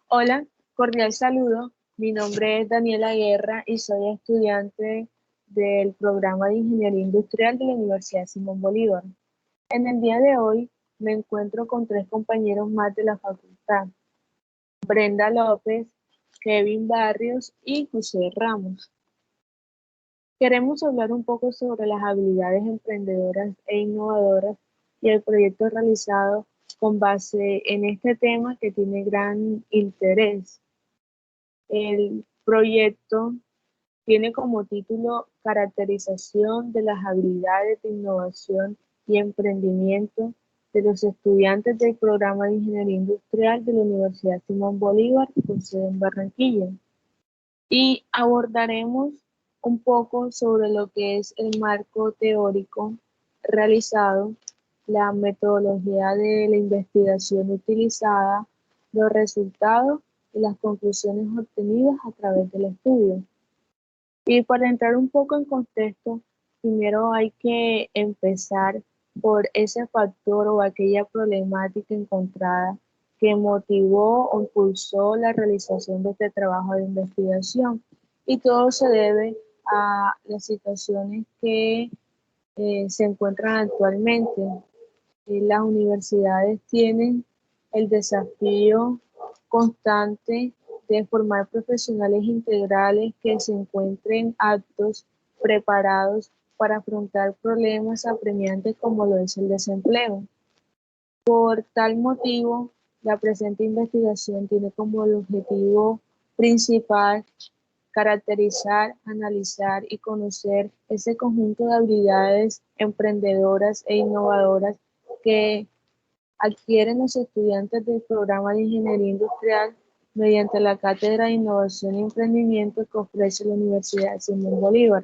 Hola, cordial saludo. Mi nombre es Daniela Guerra y soy estudiante del programa de Ingeniería Industrial de la Universidad Simón Bolívar. En el día de hoy me encuentro con tres compañeros más de la facultad: Brenda López, Kevin Barrios y José Ramos. Queremos hablar un poco sobre las habilidades emprendedoras e innovadoras y el proyecto realizado con base en este tema que tiene gran interés. El proyecto tiene como título Caracterización de las habilidades de innovación y emprendimiento de los estudiantes del programa de Ingeniería Industrial de la Universidad Simón Bolívar, con sede en Barranquilla. Y abordaremos un poco sobre lo que es el marco teórico realizado, la metodología de la investigación utilizada, los resultados y las conclusiones obtenidas a través del estudio. Y para entrar un poco en contexto, primero hay que empezar por ese factor o aquella problemática encontrada que motivó o impulsó la realización de este trabajo de investigación. Y todo se debe a las situaciones que se encuentran actualmente. Las universidades tienen el desafío constante de formar profesionales integrales que se encuentren aptos, preparados para afrontar problemas apremiantes como lo es el desempleo. Por tal motivo, la presente investigación tiene como el objetivo principal caracterizar, analizar y conocer ese conjunto de habilidades emprendedoras e innovadoras que adquieren los estudiantes del programa de Ingeniería Industrial mediante la Cátedra de Innovación y Emprendimiento que ofrece la Universidad Simón Bolívar.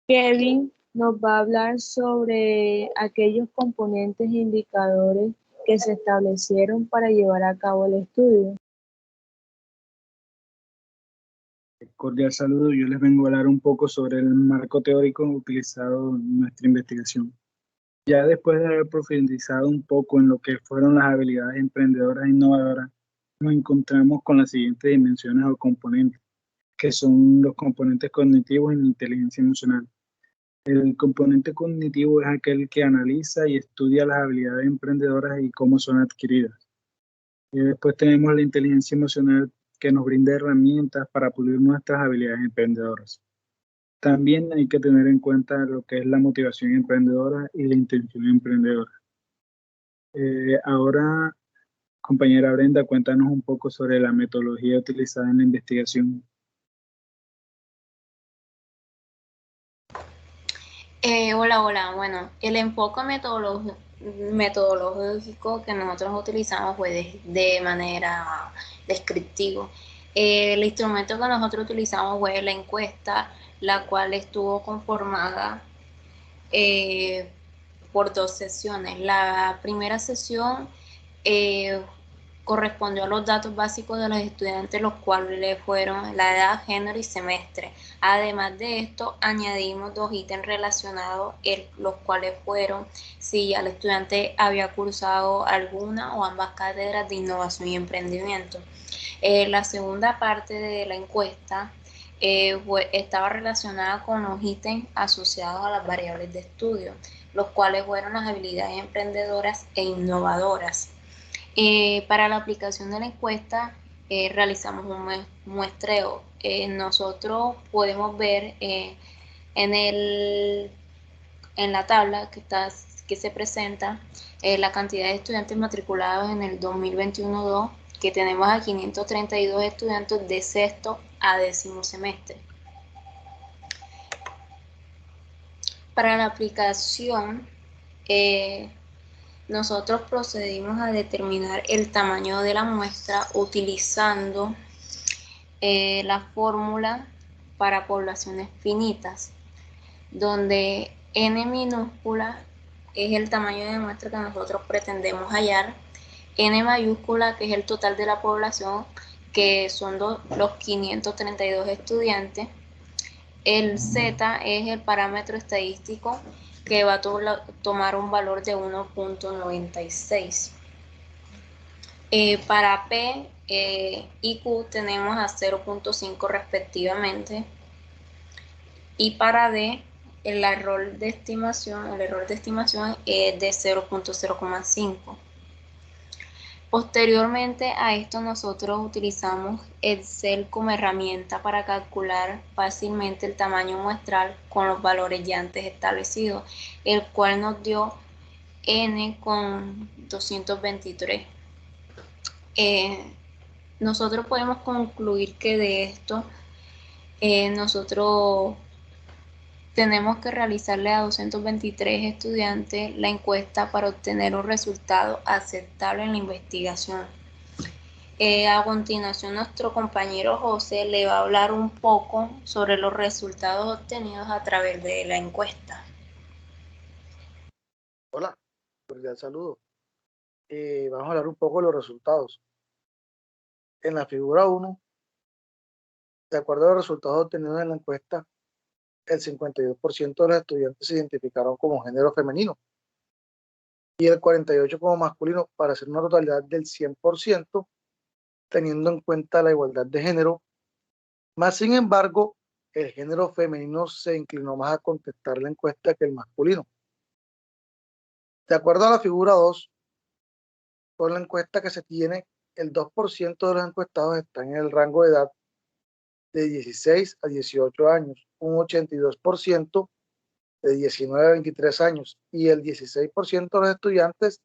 Kevin nos va a hablar sobre aquellos componentes e indicadores que se establecieron para llevar a cabo el estudio. Cordial saludo, yo les vengo a hablar un poco sobre el marco teórico utilizado en nuestra investigación. Ya después de haber profundizado un poco en lo que fueron las habilidades emprendedoras e innovadoras, nos encontramos con las siguientes dimensiones o componentes, que son los componentes cognitivos y la inteligencia emocional. El componente cognitivo es aquel que analiza y estudia las habilidades emprendedoras y cómo son adquiridas. Y después tenemos la inteligencia emocional, que nos brinda herramientas para pulir nuestras habilidades emprendedoras. También hay que tener en cuenta lo que es la motivación emprendedora y la intención emprendedora. Ahora, compañera Brenda, cuéntanos un poco sobre la metodología utilizada en la investigación. Hola. Bueno, el enfoque metodológico que nosotros utilizamos fue de manera descriptiva. El instrumento que nosotros utilizamos fue la encuesta, la cual estuvo conformada por dos sesiones. La primera sesión eh, correspondió a los datos básicos de los estudiantes, los cuales fueron la edad, género y semestre. Además de esto, añadimos dos ítems relacionados, los cuales fueron si ya el estudiante había cursado alguna o ambas cátedras de innovación y emprendimiento. La segunda parte de la encuesta estaba relacionada con los ítems asociados a las variables de estudio, los cuales fueron las habilidades emprendedoras e innovadoras. Para la aplicación de la encuesta realizamos un muestreo. Nosotros podemos ver en la tabla que se presenta la cantidad de estudiantes matriculados en el 2021-2, que tenemos a 532 estudiantes de sexto a décimo semestre. Para la aplicación, nosotros procedimos a determinar el tamaño de la muestra utilizando la fórmula para poblaciones finitas, donde n minúscula es el tamaño de muestra que nosotros pretendemos hallar, n mayúscula, que es el total de la población, que son los 532 estudiantes, el z es el parámetro estadístico, que va a tomar un valor de 1.96. Para P y Q tenemos a 0.5 respectivamente. Y para D, el error de estimación es de 0.0,5. Posteriormente a esto nosotros utilizamos Excel como herramienta para calcular fácilmente el tamaño muestral con los valores ya antes establecidos, el cual nos dio N con 223. Nosotros podemos concluir que de esto nosotros tenemos que realizarle a 223 estudiantes la encuesta para obtener un resultado aceptable en la investigación. A continuación, nuestro compañero José le va a hablar un poco sobre los resultados obtenidos a través de la encuesta. Hola, cordial saludo. Vamos a hablar un poco de los resultados. En la figura 1, de acuerdo a los resultados obtenidos en la encuesta, el 52% de los estudiantes se identificaron como género femenino y el 48% como masculino, para hacer una totalidad del 100%, teniendo en cuenta la igualdad de género. Más sin embargo, el género femenino se inclinó más a contestar la encuesta que el masculino. De acuerdo a la figura 2, con la encuesta que se tiene, el 2% de los encuestados están en el rango de edad de 16 a 18 años, un 82% de 19 a 23 años y el 16% de los estudiantes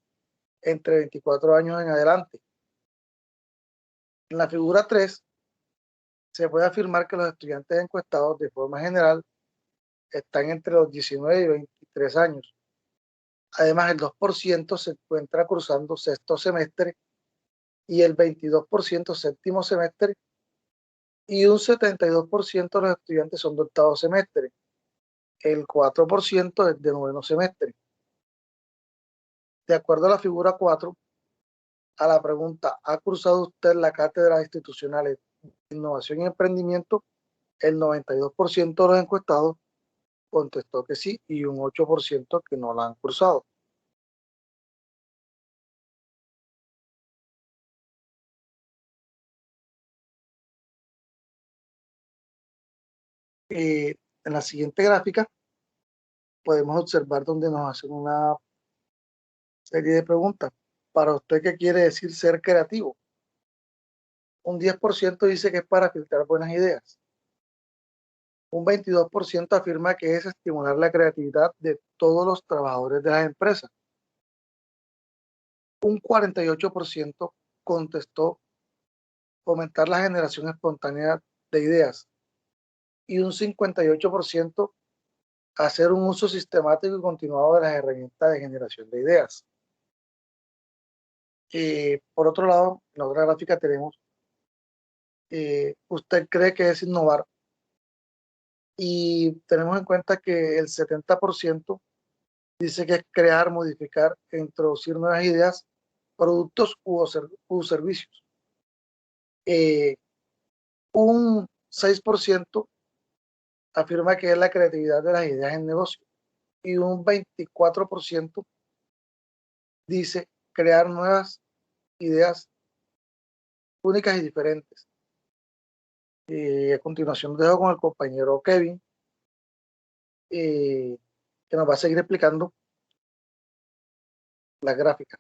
entre 24 años en adelante. En la figura 3, se puede afirmar que los estudiantes encuestados de forma general están entre los 19 y 23 años. Además, el 2% se encuentra cursando sexto semestre y el 22% séptimo semestre y un 72% de los estudiantes son de octavo semestre. El 4% es de noveno semestre. De acuerdo a la figura 4, a la pregunta, ¿ha cursado usted la cátedra institucionales de innovación y emprendimiento? El 92% de los encuestados contestó que sí y un 8% que no la han cursado. En la siguiente gráfica podemos observar donde nos hacen una serie de preguntas. Para usted, ¿qué quiere decir ser creativo? Un 10% dice que es para filtrar buenas ideas. Un 22% afirma que es estimular la creatividad de todos los trabajadores de las empresas. Un 48% contestó fomentar la generación espontánea de ideas y un 58% hacer un uso sistemático y continuado de las herramientas de generación de ideas. Por otro lado, en la otra gráfica tenemos, ¿usted cree que es innovar? Y tenemos en cuenta que el 70% dice que es crear, modificar e introducir nuevas ideas, productos u servicios. Un 6% afirma que es la creatividad de las ideas en negocio y un 24% dice crear nuevas ideas únicas y diferentes. A continuación dejo con el compañero Kevin, que nos va a seguir explicando la gráfica.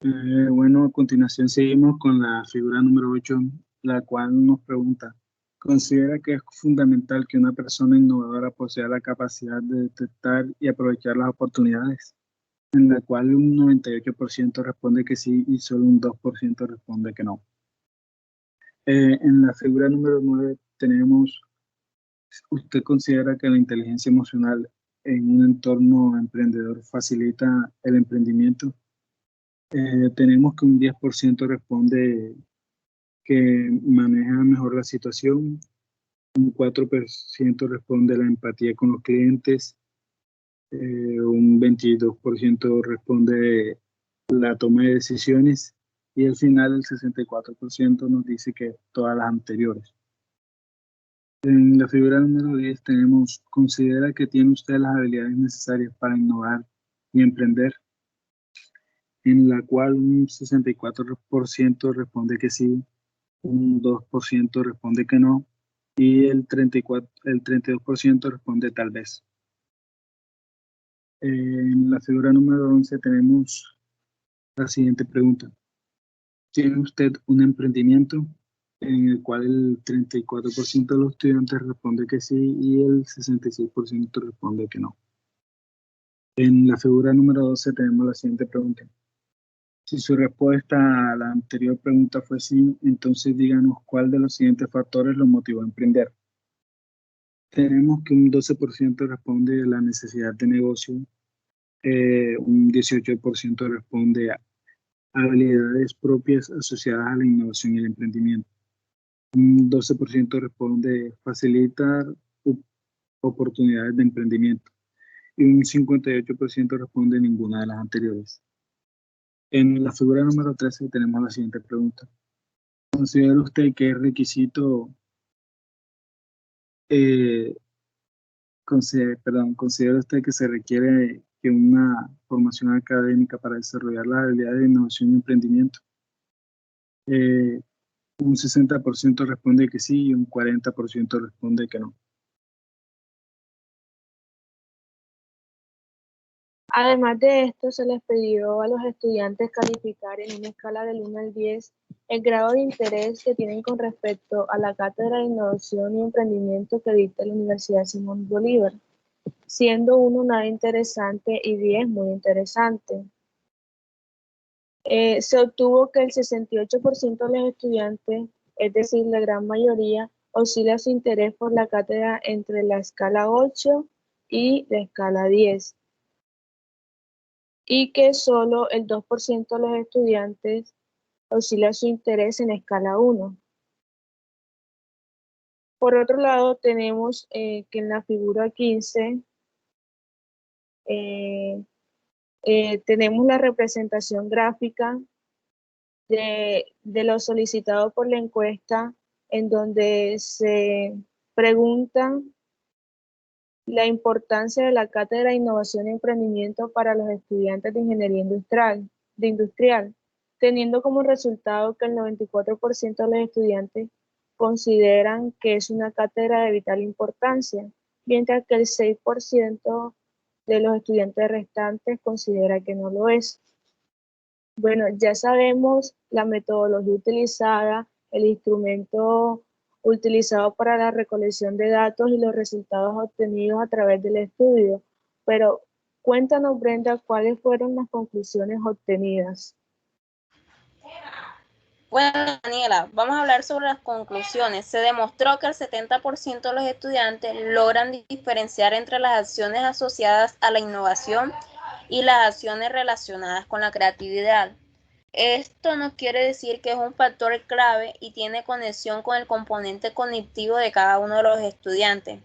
Bueno, a continuación seguimos con la figura número 8, la cual nos pregunta, ¿considera que es fundamental que una persona innovadora posea la capacidad de detectar y aprovechar las oportunidades? En la cual un 98% responde que sí y solo un 2% responde que no. En la figura número 9 tenemos, ¿usted considera que la inteligencia emocional en un entorno emprendedor facilita el emprendimiento? Tenemos que un 10% responde que maneja mejor la situación, un 4% responde la empatía con los clientes, un 22% responde la toma de decisiones y al final el 64% nos dice que todas las anteriores. En la figura número 10 tenemos, ¿considera que tiene usted las habilidades necesarias para innovar y emprender? en la cual un 64% responde que sí, un 2% responde que no, y el 32% responde tal vez. En la figura número 11 tenemos la siguiente pregunta. ¿Tiene usted un emprendimiento? En el cual el 34% de los estudiantes responde que sí y el 66% responde que no. En la figura número 12 tenemos la siguiente pregunta. Si su respuesta a la anterior pregunta fue sí, entonces díganos cuál de los siguientes factores lo motivó a emprender. Tenemos que un 12% responde la necesidad de negocio, un 18% responde a habilidades propias asociadas a la innovación y el emprendimiento. Un 12% responde facilitar oportunidades de emprendimiento y un 58% responde ninguna de las anteriores. En la figura número 13 tenemos la siguiente pregunta. ¿Considera usted que es requisito, considera usted que se requiere que una formación académica para desarrollar las habilidades de innovación y emprendimiento? Un 60% responde que sí y un 40% responde que no. Además de esto, se les pidió a los estudiantes calificar en una escala del 1 al 10 el grado de interés que tienen con respecto a la cátedra de innovación y emprendimiento que dicta la Universidad Simón Bolívar, siendo 1 nada interesante y 10 muy interesante. Se obtuvo que el 68% de los estudiantes, es decir, la gran mayoría, oscila su interés por la cátedra entre la escala 8 y la escala 10. Y que solo el 2% de los estudiantes oscila su interés en escala 1. Por otro lado, tenemos que en la figura 15 tenemos la representación gráfica de lo solicitado por la encuesta, en donde se pregunta la importancia de la cátedra de innovación y emprendimiento para los estudiantes de ingeniería industrial, teniendo como resultado que el 94% de los estudiantes consideran que es una cátedra de vital importancia, mientras que el 6% de los estudiantes restantes considera que no lo es. Bueno, ya sabemos la metodología utilizada, el instrumento utilizado para la recolección de datos y los resultados obtenidos a través del estudio. Pero cuéntanos, Brenda, ¿cuáles fueron las conclusiones obtenidas? Bueno, Daniela, vamos a hablar sobre las conclusiones. Se demostró que el 70% de los estudiantes logran diferenciar entre las acciones asociadas a la innovación y las acciones relacionadas con la creatividad. Esto no quiere decir que es un factor clave y tiene conexión con el componente cognitivo de cada uno de los estudiantes.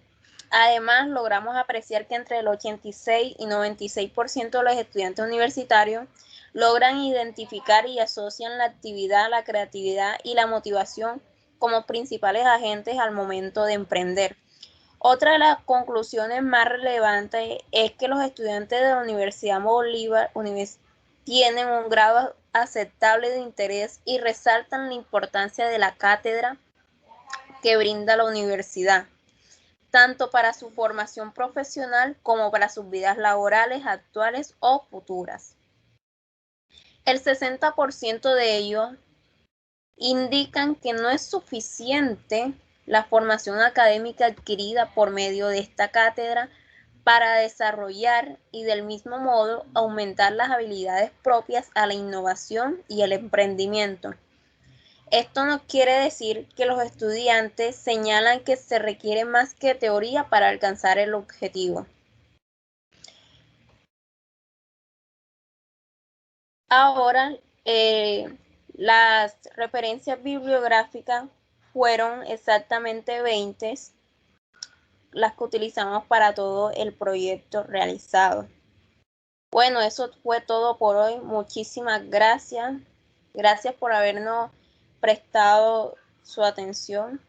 Además, logramos apreciar que entre el 86 y 96% de los estudiantes universitarios logran identificar y asocian la actividad, la creatividad y la motivación como principales agentes al momento de emprender. Otra de las conclusiones más relevantes es que los estudiantes de la Universidad Bolívar tienen un grado aceptable de interés y resaltan la importancia de la cátedra que brinda la universidad, tanto para su formación profesional como para sus vidas laborales actuales o futuras. El 60% de ellos indican que no es suficiente la formación académica adquirida por medio de esta cátedra para desarrollar y del mismo modo aumentar las habilidades propias a la innovación y el emprendimiento. Esto no quiere decir que los estudiantes señalan que se requiere más que teoría para alcanzar el objetivo. Ahora, las referencias bibliográficas fueron exactamente 20, las que utilizamos para todo el proyecto realizado. Bueno, eso fue todo por hoy. Muchísimas gracias. Gracias por habernos prestado su atención.